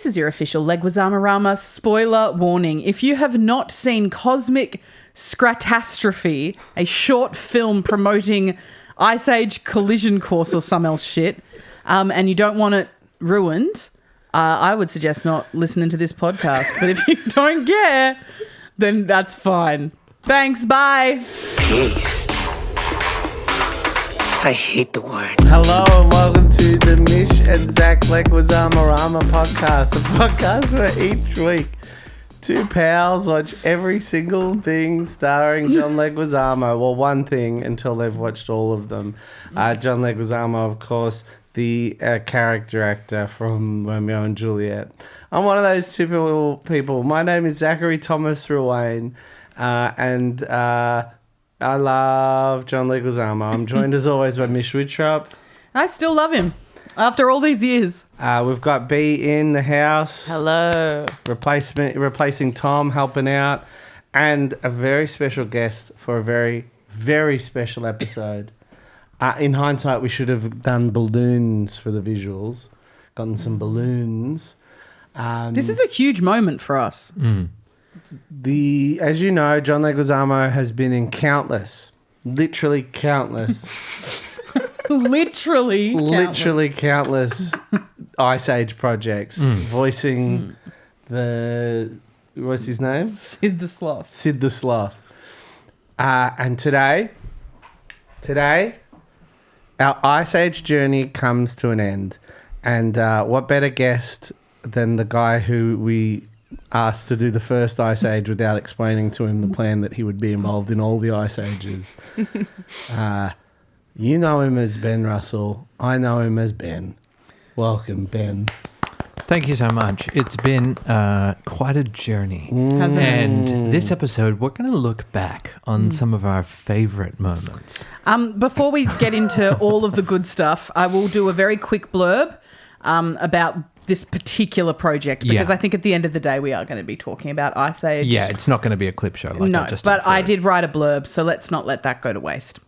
This is your official Leguizamo-rama spoiler warning. If you have not seen Cosmic Scrat-tastrophe, a short film promoting Ice Age collision course or some else shit, and you don't want it ruined, I would suggest not listening to this podcast. But if you don't care, then that's fine. Thanks, bye. Peace. I hate the word. Hello and welcome to the Mish and Zach Leguizamo Podcast, a podcast where each week two pals watch every single thing starring John Leguizamo. Well, one thing until they've watched all of them. John Leguizamo, of course, the character actor from Romeo and Juliet. I'm one of those two people. My name is Zachary Thomas Ruane, and I love John Leguizamo. I'm joined as always by Mish Wittrop. I still love him after all these years. We've got B in the house. Hello. Replacing Tom, helping out. And a very special guest for a very, very special episode. In hindsight, we should have done balloons for the visuals. Gotten some balloons. This is a huge moment for us. As you know, John Leguizamo has been in literally countless Ice Age projects, voicing what's his name? Sid the Sloth. Sid the Sloth. And today, our Ice Age journey comes to an end. And what better guest than the guy who we asked to do the first Ice Age without explaining to him the plan that he would be involved in all the Ice Ages. You know him as Ben Russell. I know him as Ben. Welcome, Ben. Thank you so much. It's been quite a journey. Has it? And this episode, we're going to look back on some of our favourite moments. Before we get into all of the good stuff, I will do a very quick blurb about this particular project, because I think at the end of the day we are going to be talking about Ice Age. Yeah, it's not going to be a clip show. But I did write a blurb, so let's not let that go to waste.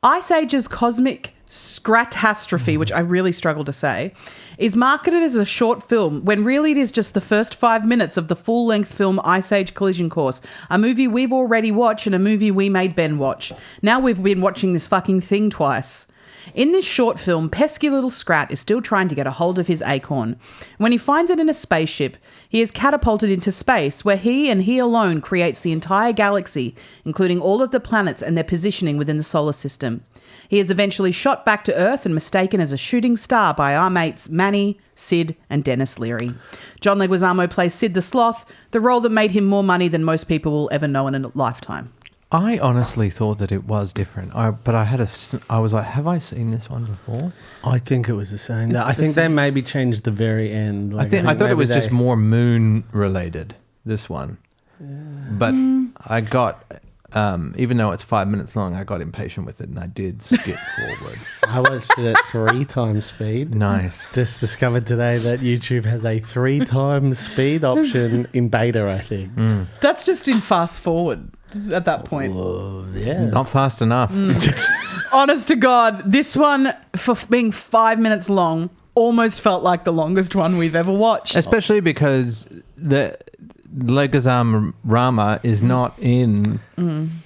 Ice Age's Cosmic Scrat-tastrophe, which I really struggle to say, is marketed as a short film when really it is just the first 5 minutes of the full-length film Ice Age Collision Course, a movie we've already watched and a movie we made Ben watch. Now we've been watching this fucking thing twice. In this short film, pesky little Scrat is still trying to get a hold of his acorn. When he finds it in a spaceship, he is catapulted into space, where he and he alone creates the entire galaxy, including all of the planets and their positioning within the solar system. He is eventually shot back to Earth and mistaken as a shooting star by our mates Manny, Sid, and Dennis Leary. John Leguizamo plays Sid the Sloth, the role that made him more money than most people will ever know in a lifetime. I honestly thought that it was different. But I was like, have I seen this one before? I think it was the same. I think they maybe changed the very end. I thought it was just more moon related, this one. Yeah. But I got... even though it's 5 minutes long, I got impatient with it and I did skip forward. I watched it at 3 times speed. Nice. Just discovered today that YouTube has a 3 times speed option in beta, I think. That's just in fast forward at that point. Yeah. Not fast enough. Honest to God, this one, for being 5 minutes long, almost felt like the longest one we've ever watched. Especially because the Leguizamo is not in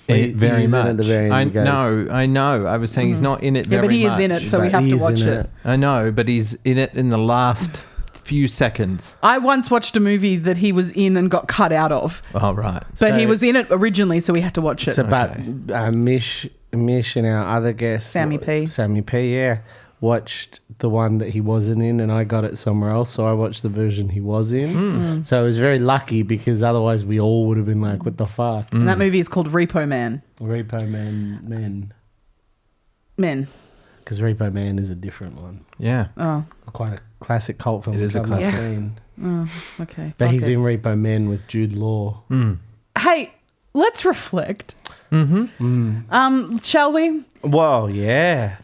it very much. At the very end, I know. I was saying he's not in it very much. But he is in it, so we have to watch it. I know, but he's in it in the last few seconds. I once watched a movie that he was in and got cut out of. Oh, right. But he was in it originally, so we had to watch it. So, but Mish and our other guest, Sammy P, yeah, watched the one that he wasn't in, and I got it somewhere else, so I watched the version he was in. So I was very lucky, because otherwise we all would have been like, what the fuck? And that movie is called Repo Man. Men. Because Repo Man is a different one. Yeah. Oh. Quite a classic cult film. It is a classic. Oh, okay. But he's in Repo Man with Jude Law. Hey, let's reflect. Shall we? Well, yeah.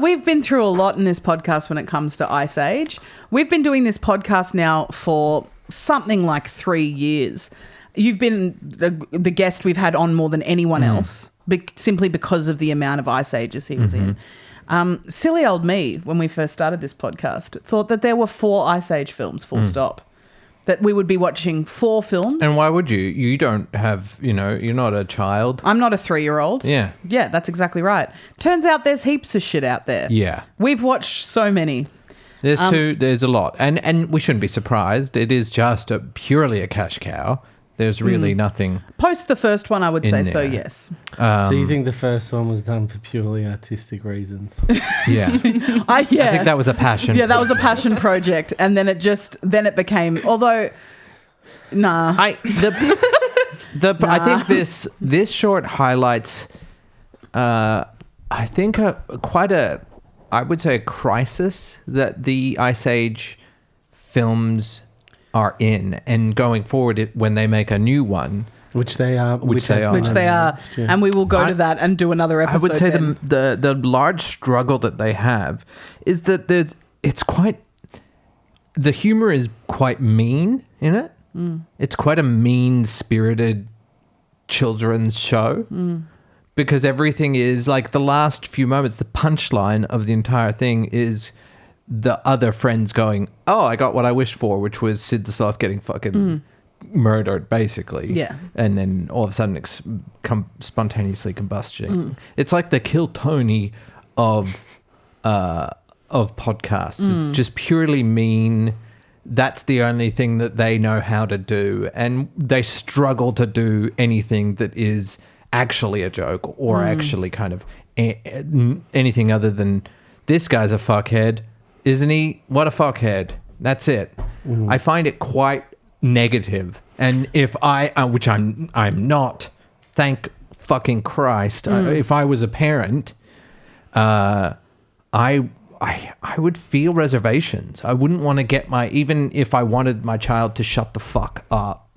We've been through a lot in this podcast when it comes to Ice Age. We've been doing this podcast now for something like 3 years. You've been the guest we've had on more than anyone else, simply because of the amount of Ice Ages he was in. Silly old me, when we first started this podcast, thought that there were 4 Ice Age films, full stop. That we would be watching 4 films. And why would you? You don't have, you're not a child. I'm not a 3-year-old. Yeah. Yeah, that's exactly right. Turns out there's heaps of shit out there. Yeah. We've watched so many. There's a lot. And we shouldn't be surprised. It is just purely a cash cow. There's really nothing. Post the first one, I would say so, there. yes. So you think the first one was done for purely artistic reasons? Yeah. I think that was a passion. Yeah, that was a passion project. And then it became, although, nah. I think this short highlights, I think I would say a crisis that the Ice Age films are in, and going forward when they make a new one, Which they are. And we will go to that and do another episode. I would say then. the large struggle that they have is that the humor is quite mean in it. It's quite a mean-spirited children's show because everything is like the last few moments, the punchline of the entire thing is the other friends going, "Oh, I got what I wished for," which was Sid the Sloth getting fucking murdered, basically. Yeah. And then all of a sudden spontaneously combusting. It's like the Kill Tony of podcasts. It's just purely mean. That's the only thing that they know how to do. And they struggle to do anything that is actually a joke or actually kind of anything other than, this guy's a fuckhead. Isn't he? What a fuckhead. That's it. I find it quite negative. And if which I'm not, thank fucking Christ, if I was a parent, I would feel reservations. I wouldn't want to get even if I wanted my child to shut the fuck up,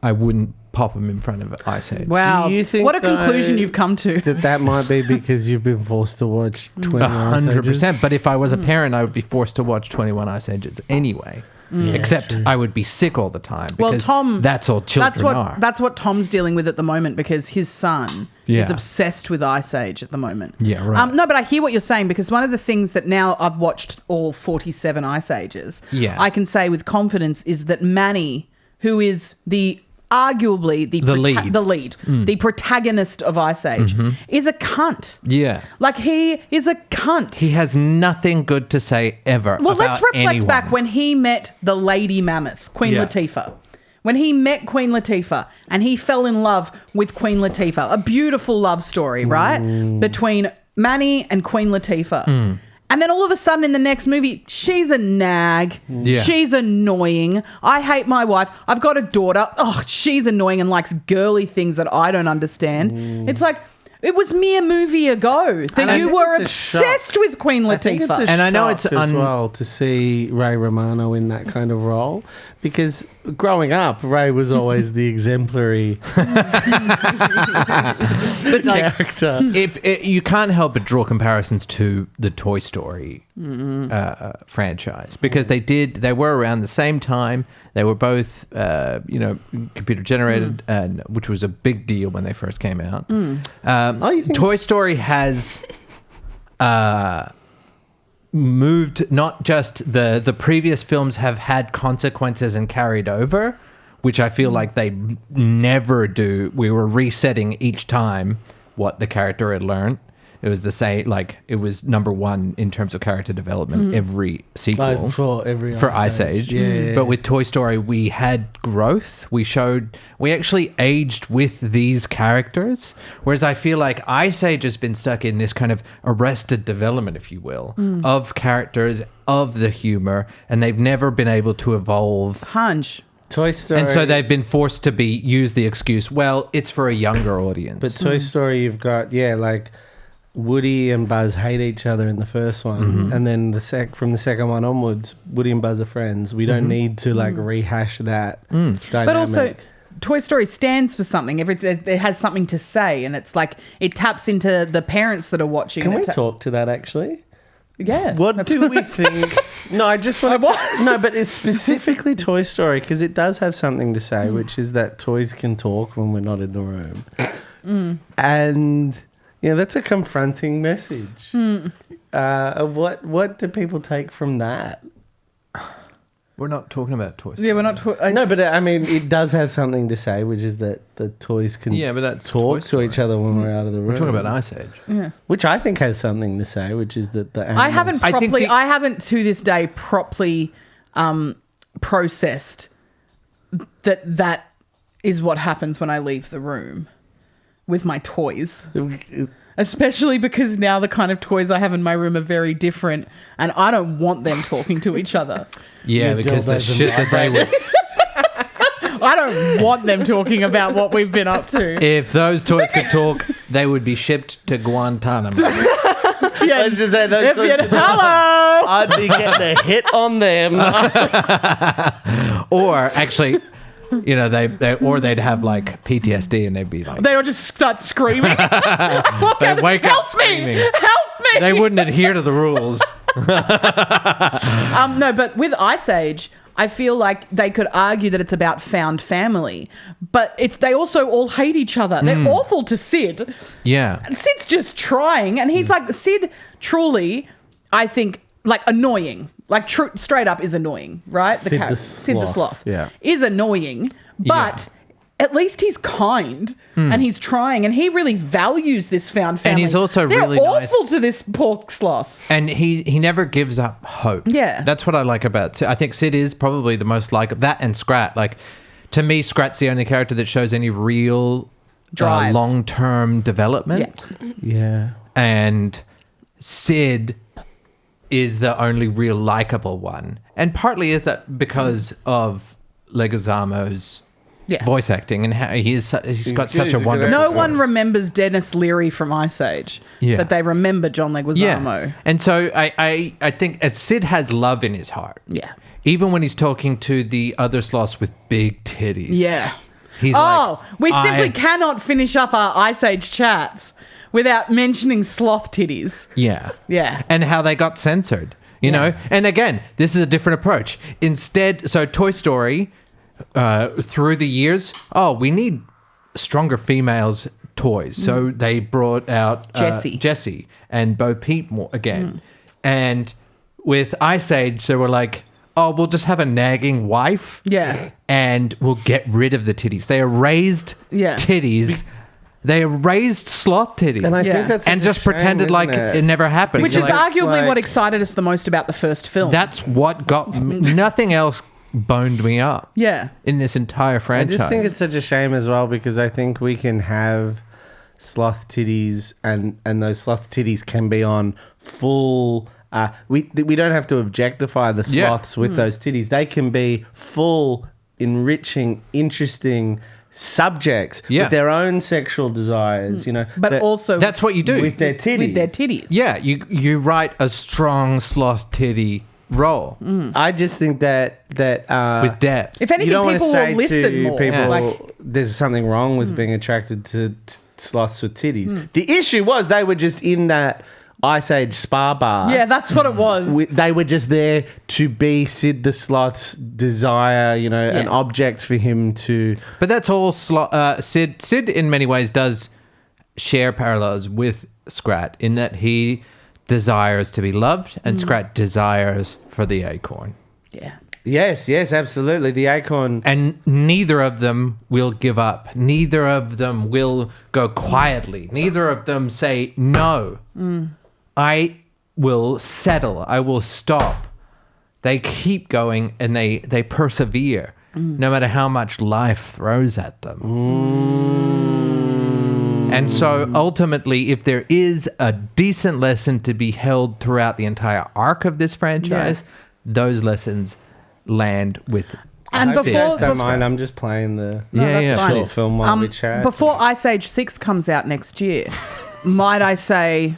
I wouldn't pop him in front of Ice Age. Wow. Do you think, what a conclusion you've come to. That might be because you've been forced to watch 21 Ice Ages? 100%. But if I was a parent, I would be forced to watch 21 Ice Ages anyway. Yeah, Except true. I would be sick all the time because Tom, that's all children are. That's what Tom's dealing with at the moment because his son Yeah. is obsessed with Ice Age at the moment. Yeah, right. No, but I hear what you're saying because one of the things that now I've watched all 47 Ice Ages, I can say with confidence is that Manny, who is arguably the lead, the protagonist of Ice Age, is a cunt. Yeah. Like he is a cunt. He has nothing good to say ever. Well, about let's reflect anyone. back when he met the Lady Mammoth, Queen Yeah. Latifah. When he met Queen Latifah and he fell in love with Queen Latifah. A beautiful love story, right? Between Manny and Queen Latifah. And then all of a sudden in the next movie, she's a nag. Yeah. She's annoying. I hate my wife. I've got a daughter. Oh, she's annoying and likes girly things that I don't understand. It's like, it was mere movie ago that you were obsessed with Queen I think it's Latifah. a And I know shock it's as well to see Ray Romano in that kind of role because growing up, Ray was always the exemplary character. If you can't help but draw comparisons to the Toy Story franchise because they were around the same time. They were both computer generated, and which was a big deal when they first came out. You think Toy Story has moved, not just the previous films have had consequences and carried over, which I feel like they never do. We were resetting each time what the character had learned. It was the same, like it was number one in terms of character development every sequel for Ice Age. Yeah. But with Toy Story, we had growth. We actually aged with these characters. Whereas I feel like Ice Age has been stuck in this kind of arrested development, if you will, of characters, of the humor, and they've never been able to evolve. Toy Story. And so they've been forced to use the excuse, well, it's for a younger audience. But Toy Story, you've got, like Woody and Buzz hate each other in the first one, and then from the second one onwards, Woody and Buzz are friends. We don't need to rehash that dynamic. But also, Toy Story stands for something. It has something to say, and it's like it taps into the parents that are watching. Can we talk to that actually? Yeah. What do we think? No, I just want to. No, but it's specifically Toy Story because it does have something to say, which is that toys can talk when we're not in the room, and Yeah, that's a confronting message. What do people take from that? We're not talking about Toy Story. Yeah, we're not. No, but I mean, it does have something to say, which is that the toys can Yeah, but that's talk Toy to Story. each other when we're out of the room. We're talking about Ice Age. Which I think has something to say, which is that the animals... I haven't to this day properly processed that is what happens when I leave the room with my toys. Especially because now the kind of toys I have in my room are very different and I don't want them talking to each other. Yeah, because the shit that they would... I don't want them talking about what we've been up to. If those toys could talk, they would be shipped to Guantanamo. Yeah, Let's just say those if toys you- could talk, hello! I'd be getting a hit on them. Or actually, you know, they'd have like PTSD and they'd be like... They all just start screaming. They wake up Help me! screaming. Help me! They wouldn't adhere to the rules. No, but with Ice Age, I feel like they could argue that it's about found family, but they also all hate each other. They're awful to Sid. Yeah. And Sid's just trying, and he's like, Sid truly, I think, like annoying. Like straight up is annoying, right? Sid the Sid the Sloth, Sloth. yeah. Is annoying, but at least he's kind and he's trying, and he really values this found family. And he's also They're really awful nice. to this poor sloth. And he never gives up hope. Yeah. That's what I like about Sid. I think Sid is probably the most like that, and Scrat. Like, to me, Scrat's the only character that shows any real Drive. long-term development. Yeah. Yeah. And Sid is the only real likable one. And partly is that because of Leguizamo's voice acting and how he's got good, such he's a a good wonderful No voice. one remembers Dennis Leary from Ice Age, but they remember John Leguizamo. And so I think Sid has love in his heart. Yeah. Even when he's talking to the other sloths with big titties. Yeah. He's We simply cannot finish up our Ice Age chats without mentioning sloth titties. Yeah. Yeah. And how they got censored, you know? And again, this is a different approach. Instead, so Toy Story, through the years, we need stronger females toys. So they brought out Jessie and Bo Peep again. And with Ice Age, they were like, we'll just have a nagging wife. Yeah. And we'll get rid of the titties. They erased titties. They erased sloth titties. And I think that's and such a just shame, pretended isn't like it never happened. Which You're is like, arguably what excited us the most about the first film. that's what got me. Nothing else boned me up. Yeah. In this entire I franchise. just think it's such a shame as well, because I think we can have sloth titties and those sloth titties can be on full... we don't have to objectify the sloths with those titties. They can be full, enriching, interesting subjects with their own sexual desires, you know. But also... That's what you do. with their titties. With their titties. Yeah, you write a strong sloth titty role I just think that with depth. If anything, you don't want people to say will listen to more. people Like, there's something wrong with being attracted to sloths with titties. The issue was they were just in that Ice Age spa bar. yeah, that's what it was. They were just there to be Sid the Sloth's desire, you know, an object for him to... But that's all Sid in many ways does share parallels with Scrat in that he desires to be loved and Scrat desires for the acorn. Yeah. Yes, absolutely. The acorn... And neither of them will give up. Neither of them will go quietly. Neither of them say, no, I will settle. I will stop. They keep going and they persevere no matter how much life throws at them. And so ultimately, if there is a decent lesson to be held throughout the entire arc of this franchise, those lessons land with And I hope you guys before... don't mind, I'm just playing the that's fine. short film while we chat. Before Ice Age 6 comes out next year, might I say...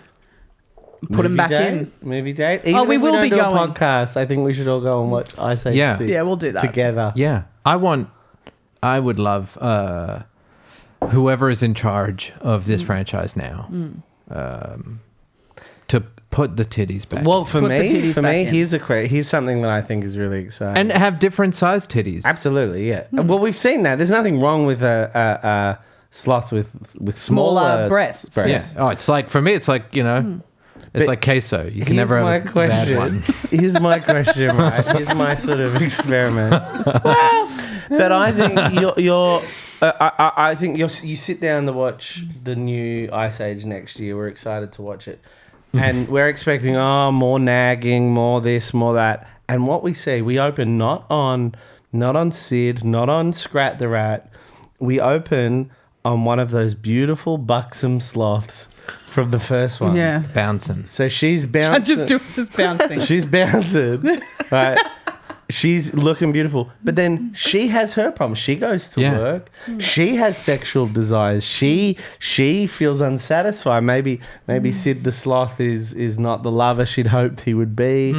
Put him back in. Movie date. Even we if will don't be do going. a podcast, I think we should all go and watch Ice Age 6 Yeah, we'll do that. together. Yeah. I would love whoever is in charge of this franchise now to put the titties back. Well, for Put the me, titties back in. here's something that I think is really exciting. and have different size titties. Absolutely, yeah. Well, we've seen that. There's nothing wrong with a sloth with Smaller breasts. Yeah. Oh, it's like, for me, it's like, it's like queso. You can never have a bad one. Here's my question, right? Here's my sort of experiment. But I think I think you sit down to watch the new Ice Age next year. We're excited to watch it. And we're expecting, more nagging, more this, more that. And what we see, we open not on Sid, not on Scrat the Rat. We open on one of those beautiful buxom sloths from the first one. Yeah. Bouncing. So she's bouncing. just bouncing. She's bouncing. Right. She's looking beautiful. But then she has her problems. She goes to work. She has sexual desires. She feels unsatisfied. Maybe Sid the Sloth is not the lover she'd hoped he would be.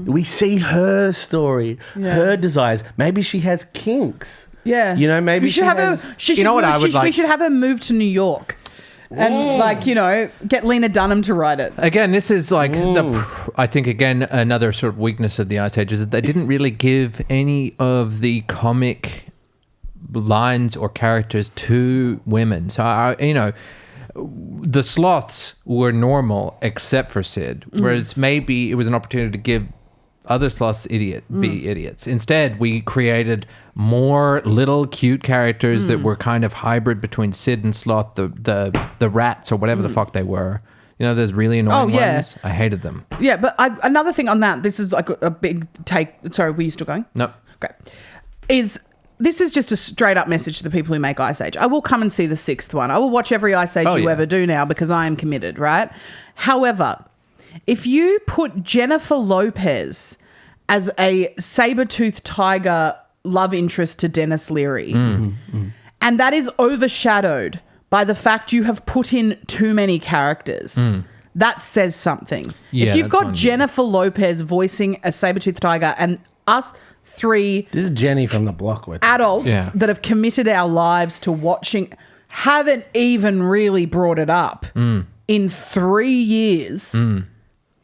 We see her story, her desires. Maybe she has kinks. Yeah. Maybe we should have her. We should have her move to New York, and get Lena Dunham to write it. Again, this is like I think again another sort of weakness of the Ice Age is that they didn't really give any of the comic lines or characters to women. So the sloths were normal except for Sid, whereas maybe it was an opportunity to give other sloths be idiots. Instead, we created more little cute characters that were kind of hybrid between Sid and Sloth, the rats or whatever the fuck they were. Those really annoying ones. I hated them. Yeah, but another thing on that, this is like a big take. Sorry, were you still going? Nope. Great. This is just a straight up message to the people who make Ice Age. I will come and see the 6th one. I will watch every Ice Age you ever do now because I am committed, right? However, if you put Jennifer Lopez as a saber-toothed tiger love interest to Dennis Leary, and that is overshadowed by the fact you have put in too many characters, that says something. Yeah, if you've got Jennifer Lopez voicing a saber-toothed tiger and us 3 This is Jenny from the block with adults that have committed our lives to watching haven't even really brought it up in 3 years,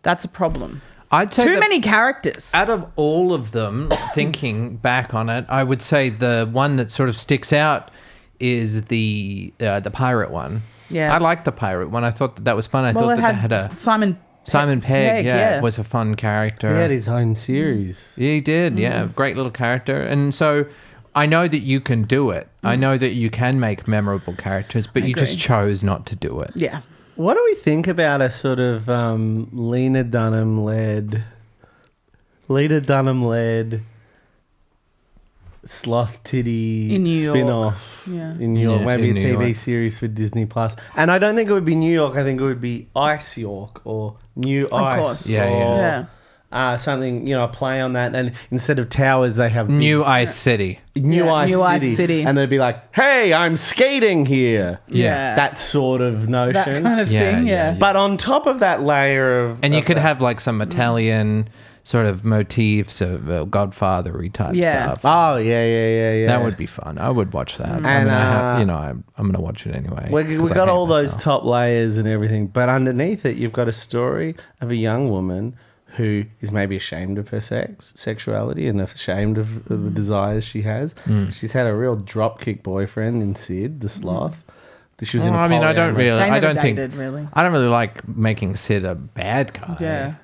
that's a problem. I'd say too many characters. Out of all of them, thinking back on it, I would say the one that sort of sticks out is the pirate one. Yeah, I liked the pirate one. I thought that was fun. I thought that they had a Simon Pegg. Was a fun character. He had his own series. Yeah, he did. Yeah, great little character. And so I know that you can do it. I know that you can make memorable characters, but you just chose not to do it. Yeah. What do we think about a sort of Lena Dunham led sloth titty in New spin-off in New York? Maybe in a New TV York. series for Disney Plus. And I don't think it would be New York. I think it would be Ice York or New Ice. Of course. Yeah. Something, a play on that. And instead of towers, they have New Ice City. New Ice City. And they'd be like, hey, I'm skating here. Yeah. That sort of notion. That kind of thing, yeah. But on top of that layer of... And you could that, have like some Italian sort of motifs of Godfather-y type stuff. Oh, yeah. That would be fun. I would watch that. And, I'm going to watch it anyway. We've got all those top layers and everything. But underneath it, you've got a story of a young woman who is maybe ashamed of her sexuality and ashamed of the desires she has. She's had a real dropkick boyfriend in Sid, the sloth. She was in a I don't dated, think really. I don't really like making Sid a bad guy. Yeah.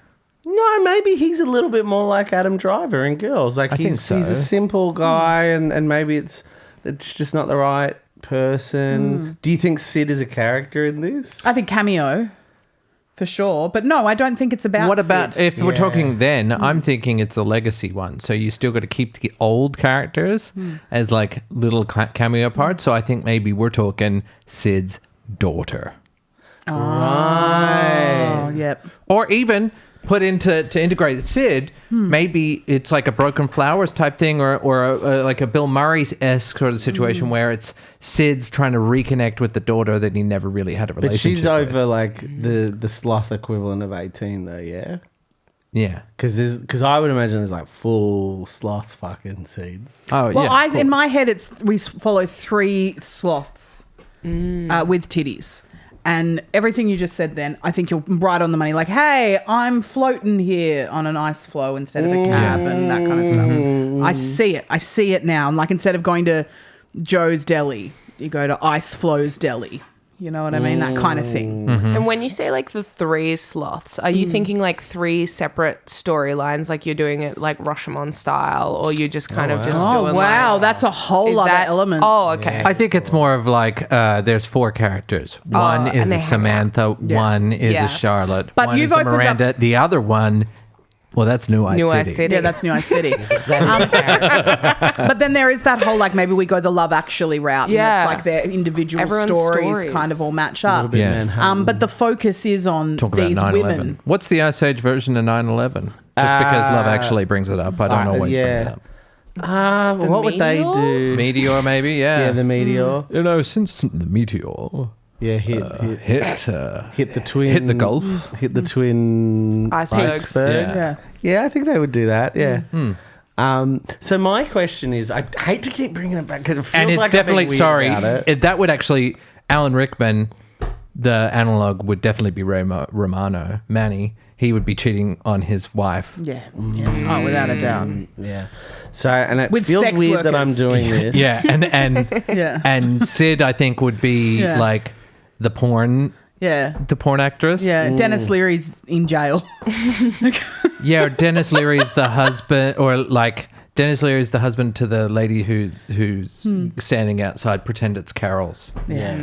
No, maybe he's a little bit more like Adam Driver in Girls. Like he's a simple guy, and maybe it's just not the right person. Do you think Sid is a character in this? I think cameo. For sure. But no, I don't think it's about What about Sid. if we're talking then? I'm thinking it's a legacy one. So you still got to keep the old characters as like little cameo parts. So I think maybe we're talking Sid's daughter. Oh, yep. Or even put into to integrate Sid, maybe it's like a Broken Flowers type thing or like a Bill Murray-esque sort of situation where it's Sid's trying to reconnect with the daughter that he never really had a relationship But she's with. over like the sloth equivalent of 18 though, yeah? Yeah. Because I would imagine there's like full sloth fucking seeds. Oh, Well, yeah. in my head, we follow 3 sloths with titties. And everything you just said then, I think you're right on the money. Like, hey, I'm floating here on an ice floe instead of a cab and that kind of stuff. I see it now. And like instead of going to Joe's Deli you go to Ice Flows Deli. You know what I mean? That kind of thing. And when you say like the 3 sloths, are you thinking like 3 separate storylines, like you're doing it like Rashomon style, or you're just kind of just Oh, doing wow. like, That's a whole is other that- element. Oh, okay. I think it's more of like there's 4 characters. One and is they a hang out. Samantha, Yeah. one is Yes. a Charlotte, But one you've is a opened up- Miranda. The other one, well, that's New Ice New City. Ice City. Yeah, that's New Ice City. But then there is that whole, like, maybe we go the Love Actually route. Yeah. And it's like their individual Everyone's stories kind of all match up. Yeah. Manhattan. But the focus is on Talk about these 9/11. women. What's the Ice Age version of 9/11? Just because Love Actually brings it up, I don't always bring it up. what would they meteor? do? Meteor, maybe, yeah. Yeah, the meteor. You know, since the meteor Yeah, hit the twin. hit the Gulf. Hit the twin Icebergs. icebergs. Yeah. Yeah, I think they would do that. Yeah. So my question is, I hate to keep bringing it back because it feels And it's like I'm being definitely, weird about it. that would actually, Alan Rickman, the analog would definitely be Romano, Manny. He would be cheating on his wife. Yeah. Oh, without a doubt. Yeah. So, and it With feels sex weird that I'm workers. doing this. Yeah, and Yeah. and Sid, I think, would be Yeah. like the porn Yeah. actress. Yeah. Dennis Leary's in jail. Yeah, or Dennis Leary's the husband, or like Dennis Leary's the husband to the lady who's standing outside. Pretend it's Carol's. Yeah.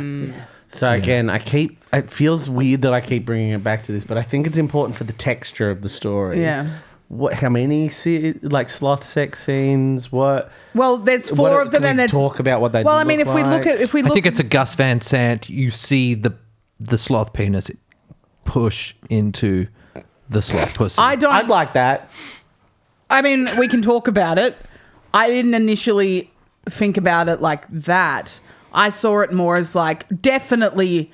So again, it feels weird that I keep bringing it back to this, but I think it's important for the texture of the story. Yeah. How many like sloth sex scenes? What? Well, there's 4 of them, can and we there's. talk about what they. Well, I mean, if we look at, I think it's a Gus Van Sant. You see the sloth penis push into the sloth pussy. I don't. I'd like that. I mean, we can talk about it. I didn't initially think about it like that. I saw it more as like definitely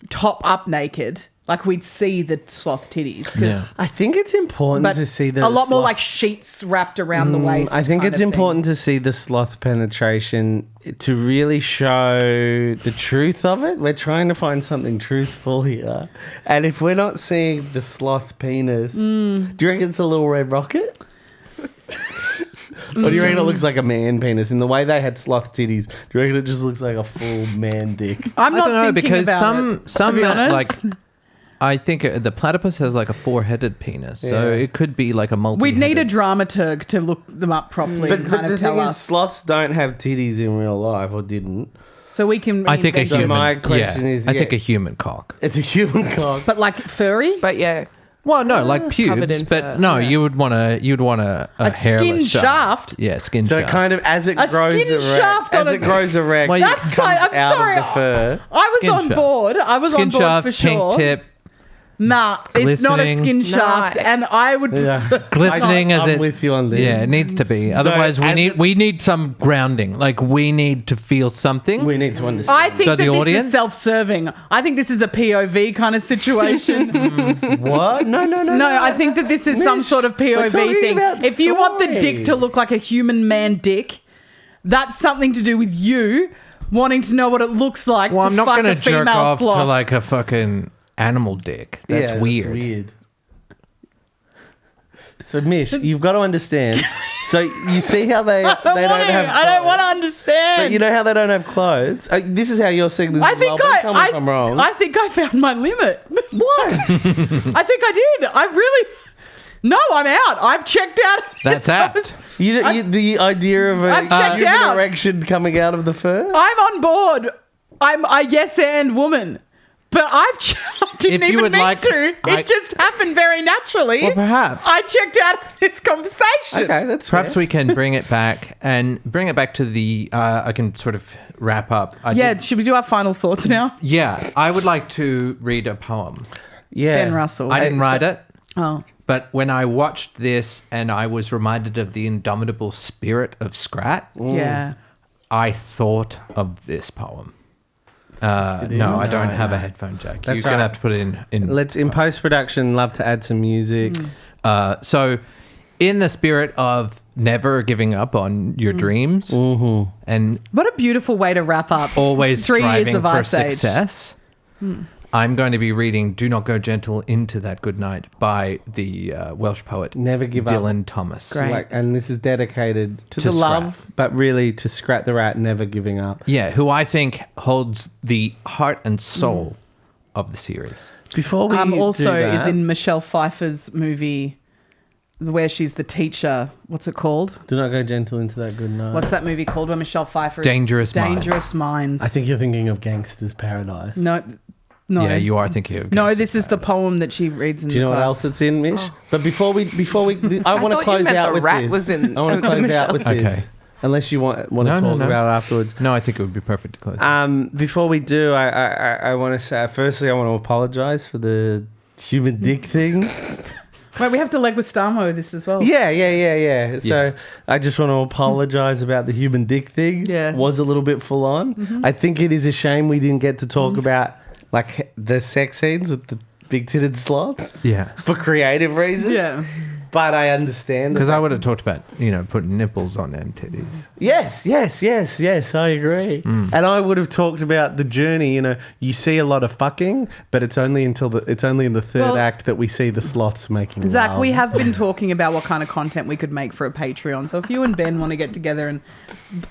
top up naked. Like we'd see the sloth titties. 'Cause- Yeah. I think it's important But to see the a lot more sloth- like sheets wrapped around the waist. I think kind it's of thing. important to see the sloth penetration to really show the truth of it. We're trying to find something truthful here. And if we're not seeing the sloth penis, do you reckon it's a little red rocket? Or do you reckon it looks like a man penis? In the way they had sloth titties, do you reckon it just looks like a full man dick? I'm I not don't know thinking because about some to be honest. like I think the platypus has like a 4-headed penis, so Yeah. it could be like a multi. We'd need a dramaturg to look them up properly and kind the of tell thing is, us. sloths don't have titties in real life, or didn't. So we can. I think a invent- So human. my question is, I think yeah. a human cock. It's a human cock. But like furry? But yeah, Well, no, like covered pubes, in but fur. no, you'd want a Like hairless skin shaft? Yeah, skin So shaft. kind of as it A grows skin erect, shaft on as a- it grows erect, Well, it That's comes so, I'm out sorry. of the fur. I was Skin on shaft. board. I was Skin on board shaft, for sure. pink tip, Nah, it's not a glistening. skin shaft, Nah. and I would. glistening as I'm it. with you on this. Yeah, it needs to be. Otherwise, as it- we need some grounding. Like we need to feel something. We need to understand. I think So that the this audience? is self-serving. I think this is a POV kind of situation. What? No. No, I think that this is some Mish, sort of we're POV talking thing. about If you want the story. dick to look like a human man dick, that's something to do with you wanting to know what it looks like Well, to I'm not fuck going a to jerk female off sloth. to like a fucking animal dick. That's weird. So, Mish, you've got to understand. So, you see how they don't I don't have want to understand. But you know how they don't have clothes? This is how you're seeing this. I as well, think but tell me if I'm wrong. I think I found my limit. What? I think I did. I really. No, I'm out. I've checked out. That's out. The idea of a I've checked human out. erection coming out of the fur? I'm on board. I'm a yes and woman. But I didn't If you even would mean like- to. I- It just happened very naturally. Well, perhaps. I checked out of this conversation. Okay, that's Perhaps fair. we can bring it back to the. I can sort of wrap up. Should we do our final thoughts now? Yeah, I would like to read a poem. Yeah. Ben Russell. I didn't write it, Oh. but when I watched this and I was reminded of the indomitable spirit of Scrat, Yeah. I thought of this poem. No, I don't have a headphone jack. That's You're going to all have to put it in. Let's, in post-production, love to add some music. So, in the spirit of never giving up on your dreams and What a beautiful way to wrap up. always 3 years striving of for Ice Age. success, I'm going to be reading Do Not Go Gentle Into That Good Night by the Welsh poet Never Give Up. Dylan Thomas. Great. And this is dedicated to the Scrat. love, but really to Scrat the Rat, never giving up. Yeah, who I think holds the heart and soul of the series. Before we Also do that, is in Michelle Pfeiffer's movie where she's the teacher. What's it called? Do Not Go Gentle Into That Good Night. What's that movie called where Michelle Pfeiffer is Dangerous Minds. Dangerous Minds. I think you're thinking of Gangster's Paradise. No. Yeah, you are thinking of No, Gangster's this is the Paradise. poem that she reads in Do you know the what class. else it's in, Mish? But before we, I want to thought you close meant out the with rat this. was in- I want to close out with Okay. this. Unless you want to No, talk no, no. about it afterwards. No, I think it would be perfect to close. Before we do, I want to say, firstly, I want to apologise for the human dick thing. Wait, we have to Leguizamo this as well. Yeah. So I just want to apologise about the human dick thing. Yeah. Was a little bit full on. I think it is a shame we didn't get to talk about like the sex scenes with the big titted slots Yeah. for creative reasons. Yeah. But I understand. Because I would have talked about, putting nipples on them titties. Yes, I agree. And I would have talked about the journey. You see a lot of fucking, but it's only in the third Well, act that we see the sloths making Zach, love. we have been talking about what kind of content we could make for a Patreon. So if you and Ben want to get together and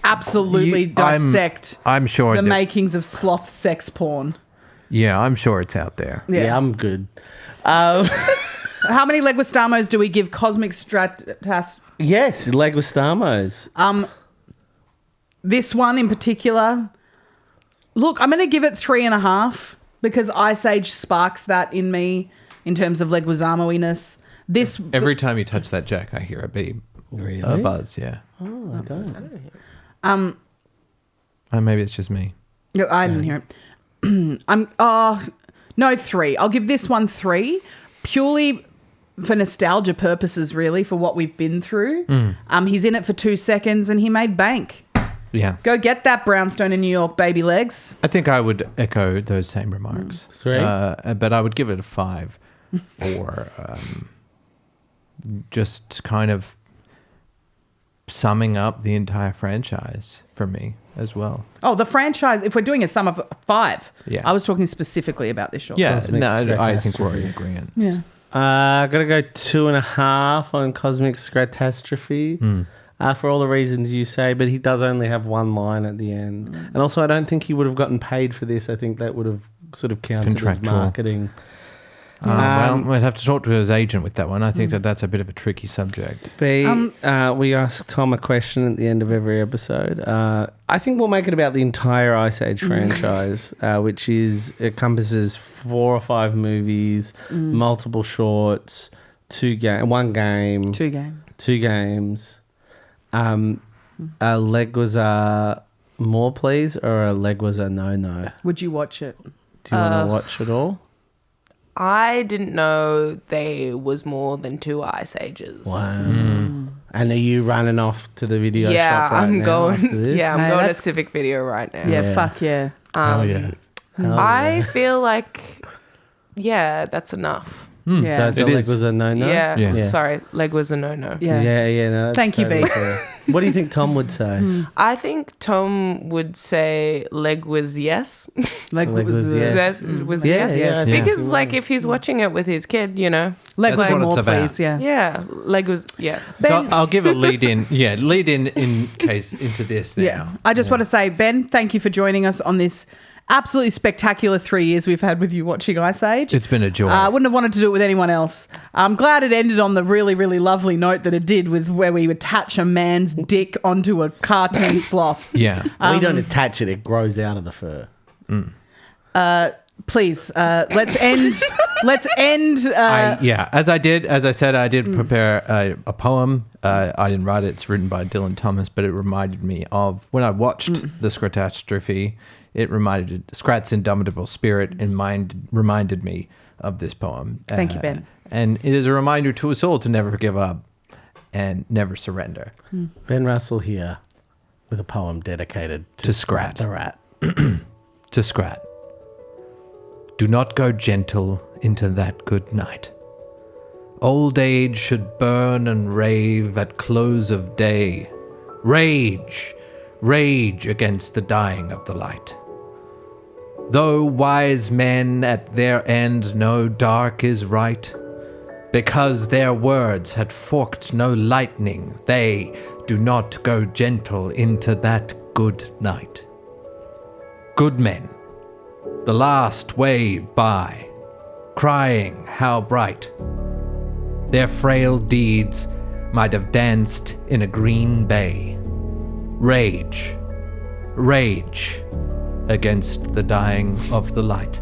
absolutely dissect I'm sure the that- makings of sloth sex porn. Yeah, I'm sure it's out there. Yeah, I'm good. How many Leguizamos do we give Cosmic Strat? Yes, Leguizamos. This one in particular. Look, I'm going to give it 3.5 because Ice Age sparks that in me in terms of Leguizamo-iness. This Every time you touch that jack, I hear a beep. Really? A buzz, yeah. Oh, I don't. Maybe it's just me. No, I didn't hear it. No, 3. I'll give this one 3 purely for nostalgia purposes, really, for what we've been through. He's in it for 2 seconds and he made bank. Yeah. Go get that brownstone in New York, baby legs. I think I would echo those same remarks. 3? But I would give it a 5 for just kind of summing up the entire franchise for me as well. Oh, the franchise, if we're doing a sum of 5, Yeah. I was talking specifically about this short. Yeah, Cosmic no, I Scrat-tastrophe. think we're in agreement. Yeah. Gotta go 2.5 on Cosmic Scrat-tastrophe. For all the reasons you say, but he does only have one line at the end. And also, I don't think he would have gotten paid for this. I think that would have sort of counted as Contractual. marketing. Well, we'd have to talk to his agent with that one. I think that's a bit of a tricky subject. B, we ask Tom a question at the end of every episode. I think we'll make it about the entire Ice Age franchise, which encompasses 4 or 5 movies, multiple shorts, 1 game, 2 game. 2 games. A Leguiza more, please, or a Leguiza no? Would you watch it? Do you want to watch it all? I didn't know there was more than 2 Ice Ages. Wow. And are you running off to the video Yeah, shop right I'm now going. after this? Yeah, I'm Hey, going to that's- Civic Video right now. Yeah, fuck yeah. Oh, yeah. Hell I yeah. feel like, that's enough. Yeah. So it's a It is. Leguiza no? Yeah. Yeah. Sorry, leg was a no. Yeah. Yeah. No, that's Thank you, totally B. fair. What do you think Tom would say? I think Tom would say leg was yes. Like Leg was was yes. Was Yeah, yes. yeah, I think Because like if he's watching it with his kid, Leg That's was what more, it's about. please. Yeah. yeah, leg was yeah. So Ben- I'll give a lead in. Yeah, lead in case into this now. Yeah. I just want to say, Ben, thank you for joining us on this absolutely spectacular 3 years we've had with you watching Ice Age. It's been a joy. I wouldn't have wanted to do it with anyone else. I'm glad it ended on the really, really lovely note that it did, with where we attach a man's dick onto a cartoon sloth. Yeah. We don't attach it; it grows out of the fur. Please, let's end. As I said, I did prepare a poem. I didn't write it. It's written by Dylan Thomas, but it reminded me of when I watched the Scrat-tastrophe. It reminded Scrat's indomitable spirit and reminded me of this poem. Thank you, Ben. And it is a reminder to us all to never give up and never surrender. Ben Russell here with a poem dedicated To Scrat. the rat. To Scrat. Do not go gentle into that good night. Old age should burn and rave at close of day. Rage, rage against the dying of the light. Though wise men at their end know dark is right, because their words had forked no lightning, they do not go gentle into that good night. Good men, the last wave by, crying how bright their frail deeds might have danced in a green bay. Rage, rage against the dying of the light.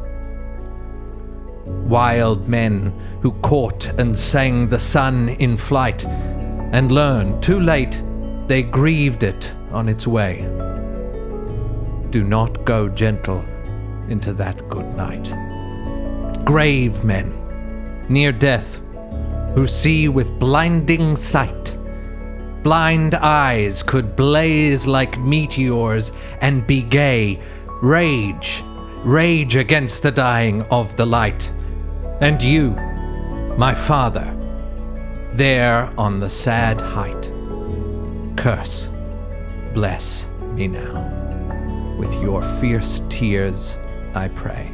Wild men who caught and sang the sun in flight, and learned too late they grieved it on its way. Do not go gentle into that good night. Grave men, near death, who see with blinding sight. Blind eyes could blaze like meteors and be gay. Rage, rage against the dying of the light. And you, my father, there on the sad height, curse, bless me now. With your fierce tears, I pray.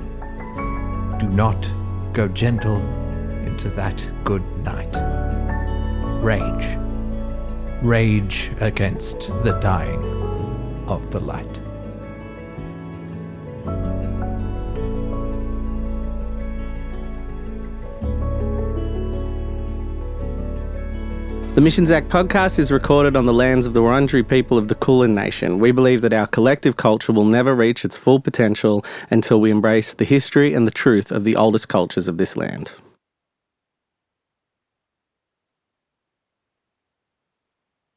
Do not go gentle into that good night. Rage, rage against the dying of the light. The Mish and Zach Podcast is recorded on the lands of the Wurundjeri people of the Kulin Nation. We believe that our collective culture will never reach its full potential until we embrace the history and the truth of the oldest cultures of this land.